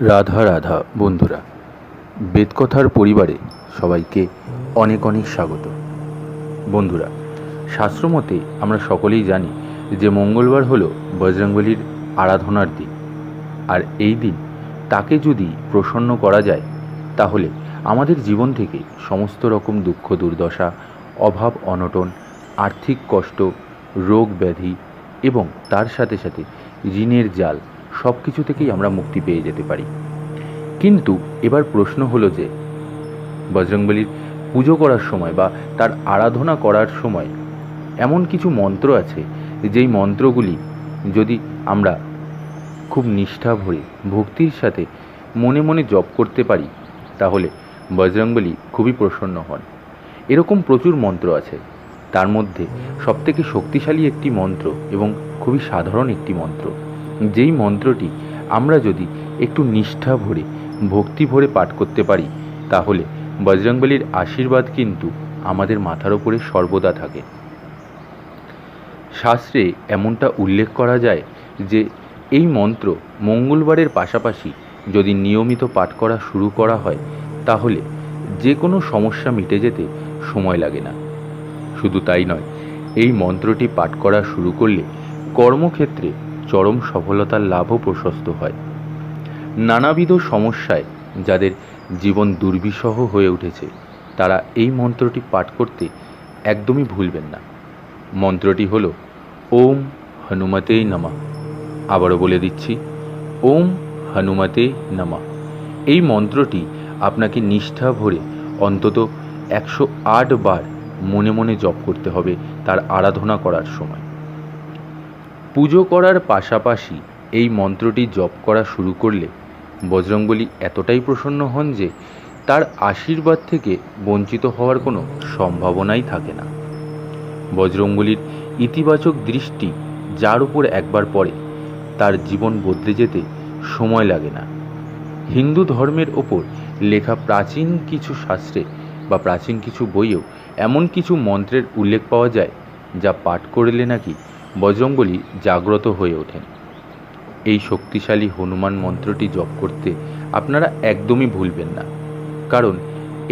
রাধা রাধা বন্ধুরা, বেদকথার পরিবারে সবাইকে অনেক অনেক স্বাগত। বন্ধুরা, শাস্ত্রমতে আমরা সকলেই জানি যে মঙ্গলবার হলো বজরংবলীর আরাধনার দিন। আর এই দিন তাকে যদি প্রসন্ন করা যায় তাহলে আমাদের জীবন থেকে সমস্ত রকম দুঃখ দুর্দশা, অভাব অনটন, আর্থিক কষ্ট, রোগ ব্যাধি এবং তার সাথে সাথে ঋণের জাল সব কিছু থেকেই আমরা মুক্তি পেয়ে যেতে পারি। কিন্তু এবার প্রশ্ন হলো যে বজরংবলীর পুজো করার সময় বা তার আরাধনা করার সময় এমন কিছু মন্ত্র আছে যেই মন্ত্রগুলি যদি আমরা খুব নিষ্ঠা ভরে ভক্তির সাথে মনে মনে জপ করতে পারি তাহলে বজরংবলী খুবই প্রসন্ন হন। এরকম প্রচুর মন্ত্র আছে, তার মধ্যে সবথেকে শক্তিশালী একটি মন্ত্র এবং খুবই সাধারণ একটি মন্ত্র, যেই মন্ত্রটি আমরা যদি একটু নিষ্ঠা ভরে ভক্তি ভরে পাঠ করতে পারি তাহলে বজরংবলীর আশীর্বাদ কিন্তু আমাদের মাথার উপরে সর্বদা থাকে। শাস্ত্রে এমনটা উল্লেখ করা যায় যে এই মন্ত্র মঙ্গলবারের পাশাপাশি যদি নিয়মিত পাঠ করা শুরু করা হয় তাহলে যে কোনো সমস্যা মিটে যেতে সময় লাগে না। শুধু তাই নয়, এই মন্ত্রটি পাঠ করা শুরু করলে কর্মক্ষেত্রে চরম সফলতার লাভও প্রশস্ত হয়। নানাবিধ সমস্যায় যাদের জীবন দুর্বিষহ হয়ে উঠেছে তারা এই মন্ত্রটি পাঠ করতে একদমই ভুলবেন না। মন্ত্রটি হল ওম হনুমতে নমঃ। আবারও বলে দিচ্ছি, ওম হনুমতে নমঃ। এই মন্ত্রটি আপনাকে নিষ্ঠা ভরে অন্তত 108 বার মনে মনে জপ করতে হবে তার আরাধনা করার সময়। পুজো করার পাশাপাশি এই মন্ত্রটি জপ করা শুরু করলে বজরংবলী এতটাই প্রসন্ন হন যে তার আশীর্বাদ থেকে বঞ্চিত হওয়ার কোনো সম্ভাবনাই থাকে না। বজরংবলীর ইতিবাচক দৃষ্টি যার উপর একবার পড়ে তার জীবন বদলে যেতে সময় লাগে না। হিন্দু ধর্মের ওপর লেখা প্রাচীন কিছু শাস্ত্রে বা প্রাচীন কিছু বইয়েও এমন কিছু মন্ত্রের উল্লেখ পাওয়া যায় যা পাঠ করলে নাকি বজরংবলী জাগ্রত হয়ে ওঠেন। এই শক্তিশালী হনুমান মন্ত্রটি জপ করতে আপনারা একদমই ভুলবেন না, কারণ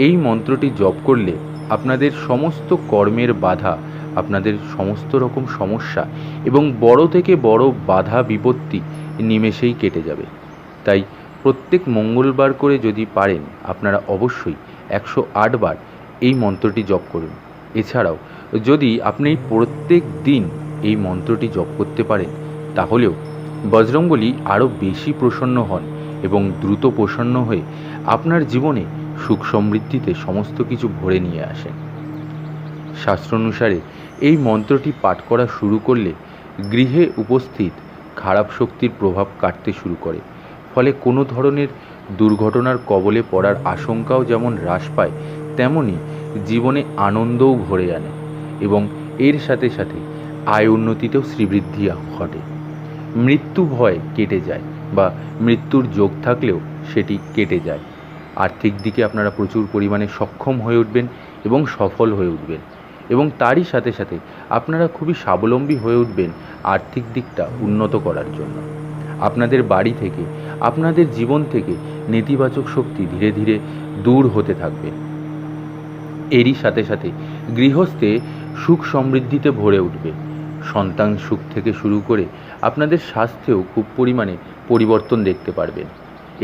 এই মন্ত্রটি জপ করলে আপনাদের সমস্ত কর্মের বাধা, আপনাদের সমস্ত রকম সমস্যা এবং বড় থেকে বড় বাধা বিপত্তি নিমেষেই কেটে যাবে। তাই প্রত্যেক মঙ্গলবার করে যদি পারেন আপনারা অবশ্যই 108 বার এই মন্ত্রটি জপ করুন। এছাড়াও যদি আপনি প্রত্যেক দিন এই মন্ত্রটি জপ করতে পারেন তাহলেও বজরংবলী আরও বেশি প্রসন্ন হন এবং দ্রুত প্রসন্ন হয়ে আপনার জীবনে সুখ সমৃদ্ধিতে সমস্ত কিছু ভরে নিয়ে আসেন। শাস্ত্রানুসারে এই মন্ত্রটি পাঠ করা শুরু করলে গৃহে উপস্থিত খারাপ শক্তির প্রভাব কাটতে শুরু করে, ফলে কোনো ধরনের দুর্ঘটনার কবলে পড়ার আশঙ্কাও যেমন হ্রাস পায় তেমনি জীবনে আনন্দও ভরে আনে এবং এর সাথে সাথে আয় উন্নতিতেও শ্রীবৃদ্ধি ঘটে। মৃত্যু ভয় কেটে যায় বা মৃত্যুর যোগ থাকলেও সেটি কেটে যায়। আর্থিক দিকে আপনারা প্রচুর পরিমাণে সক্ষম হয়ে উঠবেন এবং সফল হয়ে উঠবেন এবং তারই সাথে সাথে আপনারা খুবই স্বাবলম্বী হয়ে উঠবেন আর্থিক দিকটা উন্নত করার জন্য। আপনাদের বাড়ি থেকে, আপনাদের জীবন থেকে নেতিবাচক শক্তি ধীরে ধীরে দূর হতে থাকবে। এরই সাথে সাথে গৃহস্থে সুখ সমৃদ্ধিতে ভরে উঠবে। সন্তান সুখ থেকে শুরু করে আপনাদের স্বাস্থ্যেও খুব পরিমাণে পরিবর্তন দেখতে পারবেন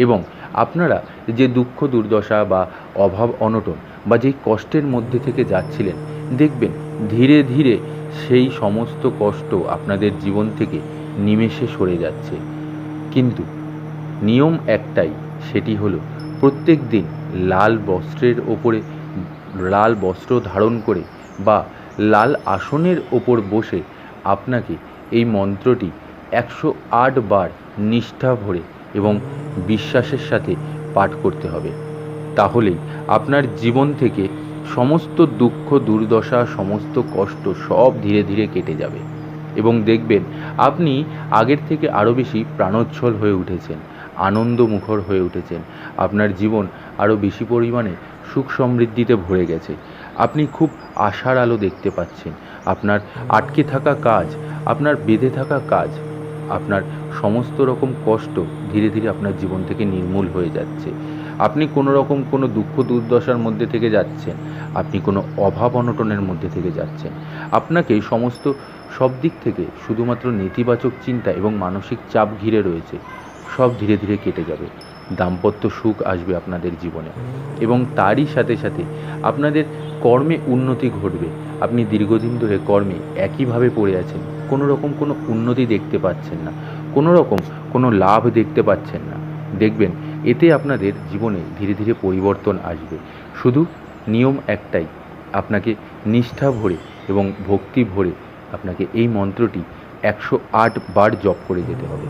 এবং আপনারা যে দুঃখ দুর্দশা বা অভাব অনটন বা যেই কষ্টের মধ্যে থেকে যাচ্ছিলেন দেখবেন ধীরে ধীরে সেই সমস্ত কষ্ট আপনাদের জীবন থেকে নিমেষে সরে যাচ্ছে। কিন্তু নিয়ম একটাই, সেটি হলো প্রত্যেক দিন লাল বস্ত্রের ওপরে লাল বস্ত্র ধারণ করে বা লাল আসনের ওপর বসে আপনাকে এই মন্ত্রটি 108 বার নিষ্ঠা ভরে এবং বিশ্বাসের সাথে পাঠ করতে হবে। তাহলেই আপনার জীবন থেকে সমস্ত দুঃখ দুর্দশা, সমস্ত কষ্ট সব ধীরে ধীরে কেটে যাবে এবং দেখবেন আপনি আগের থেকে আরও বেশি প্রাণোচ্ছল হয়ে উঠেছেন, আনন্দমুখর হয়ে উঠেছেন। আপনার জীবন আরও বেশি পরিমাণে সুখ সমৃদ্ধিতে ভরে গেছে। আপনি খুব আশার আলো দেখতে পাচ্ছেন। আপনার আটকে থাকা কাজ, আপনার বেঁধে থাকা কাজ আপনার সমস্ত রকম কষ্ট ধীরে ধীরে আপনার জীবন থেকে নির্মূল হয়ে যাচ্ছে। আপনি কোনো রকম কোনো দুঃখ দুর্দশার মধ্যে থেকে যাচ্ছেন, আপনি কোনো অভাব অনটনের মধ্যে থেকে যাচ্ছেন, আপনাকে সমস্ত সব দিক থেকে শুধুমাত্র নেতিবাচক চিন্তা এবং মানসিক চাপ ঘিরে রয়েছে, সব ধীরে ধীরে কেটে যাবে। দাম্পত্য সুখ আসবে আপনাদের জীবনে এবং তারই সাথে সাথে আপনাদের কর্মে উন্নতি ঘটবে। আপনি দীর্ঘদিন ধরে কর্মে একইভাবে পড়ে আছেন, কোনো রকম কোনো উন্নতি দেখতে পাচ্ছেন না, কোনো রকম কোনো লাভ দেখতে পাচ্ছেন না। দেখবেন এতে আপনাদের জীবনে ধীরে ধীরে পরিবর্তন আসবে। শুধু নিয়ম একটাই, আপনাকে নিষ্ঠা ভরে এবং ভক্তি ভরে আপনাকে এই মন্ত্রটি 108 বার জপ করে যেতে হবে।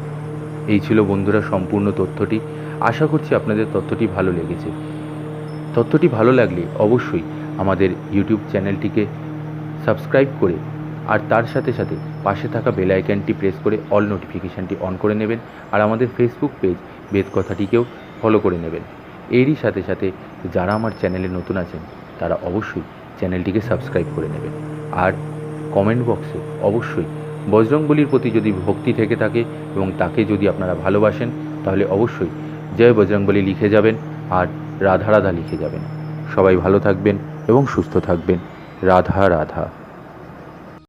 এই ছিল বন্ধুরা সম্পূর্ণ তথ্যটি। আশা করছি আপনাদের তথ্যটি ভালো লেগেছে। তথ্যটি ভালো লাগলে অবশ্যই আমাদের ইউটিউব চ্যানেলটিকে সাবস্ক্রাইব করে আর তার সাথে সাথে পাশে থাকা বেল আইকনটি প্রেস করে অল নোটিফিকেশানটি অন করে নেবেন। আর আমাদের ফেসবুক পেজ বেদকথাটিকেও ফলো করে নেবেন। এরই সাথে সাথে যারা আমার চ্যানেলে নতুন আছেন তারা অবশ্যই চ্যানেলটিকে সাবস্ক্রাইব করে নেবেন। আর কমেন্ট বক্সে অবশ্যই বজরংবলীর প্রতি যদি ভক্তি থেকে থাকে এবং তাকে যদি আপনারা ভালোবাসেন তাহলে অবশ্যই জয় বজরংবলী লিখে যাবেন আর রাধা রাধা লিখে যাবেন। সবাই ভালো থাকবেন এবং সুস্থ থাকবেন। রাধা রাধা।